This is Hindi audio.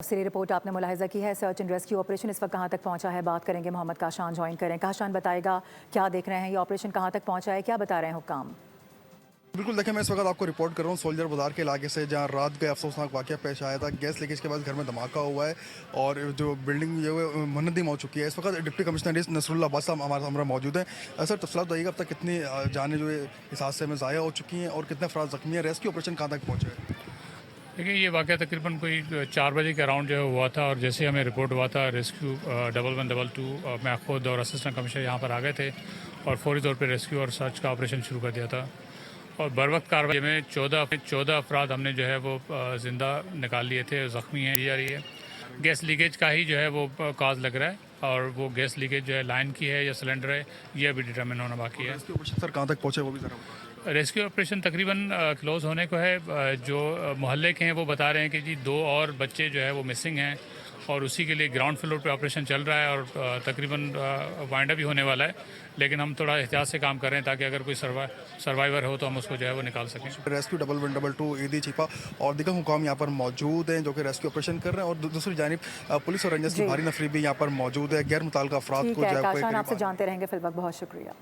तफसीली रिपोर्ट आपने मुलाहिजा की है। सर्च एंड रेस्क्यू ऑपरेशन इस वक्त कहाँ तक पहुँचा है, बात करेंगे। मोहम्मद काशान ज्वाइन करें। काशान बताएगा क्या देख रहे हैं, ये ऑपरेशन कहाँ तक पहुँचा है, क्या बता रहे हैं हुक्काम? बिल्कुल देखिए, मैं इस वक्त आपको रिपोर्ट कर रहा हूँ सोल्जर बाजार के इलाके से, जहाँ रात का अफसोसनाक वाक़या पेश आया था। गैस लीकेज के बाद घर में धमाका हुआ है और जो बिल्डिंग जो है मुनहदम हो चुकी है। इस वक्त डिप्टी कमिश्नर नसरुल्लाह अब्बास साहब हमारे मौजूद हैं। सर तफसीलात बताइएगा, अब तक कितनी जानें जो है इस हादसे में ज़ाया हो चुकी हैं और कितने अफराद ज़ख्मी हैं? रेस्क्यू ऑपरेशन कहाँ तक पहुँचे है? देखिए, ये वाक़या तकरीबन कोई 4 बजे के अराउंड जो है हुआ था और जैसे हमें रिपोर्ट हुआ था रेस्क्यू 1122 मैं खुद और असिस्टेंट कमिश्नर यहाँ पर आ गए थे और फौरी तौर पे रेस्क्यू और सर्च का ऑपरेशन शुरू कर दिया था। और बर वक्त कार्रवाई में 14 अफराद हमने जो है वो ज़िंदा निकाल लिए थे, ज़ख्मी हैं जा रही है। गैस लीकेज का ही जो है वो काज लग रहा है और वो गैस लीकेज जो है लाइन की है या सिलेंडर है, ये अभी डिटर्मिन होना बाकी है। रेस्क्यू ऑपरेशन सर कहाँ तक पहुँचे वो भी ज़रा बताएं। रेस्क्यू ऑपरेशन तकरीबन क्लोज़ होने को है। जो मोहल्ले के हैं वो बता रहे हैं कि जी 2 और बच्चे जो है वो मिसिंग हैं और उसी के लिए ग्राउंड फ्लोर पे ऑपरेशन चल रहा है और तकरीबन वाइंड अप भी होने वाला है, लेकिन हम थोड़ा एहतियात से काम कर रहे हैं ताकि अगर कोई सर्वाइवर हो तो हम उसको जो है वो निकाल सकें। रेस्क्यू 1122 ईदी छिपा और दिगर हुकाम यहाँ पर मौजूद हैं जो कि रेस्क्यू ऑपरेशन कर रहे हैं, और दूसरी जानिब पुलिस और रेंजर्स की भारी नफरी भी यहाँ पर मौजूद है। गैर मुतल्लिक़ अफराद ठीक को है जो है काशान, आपसे जानते रहेंगे फिल वक्त। बहुत शुक्रिया।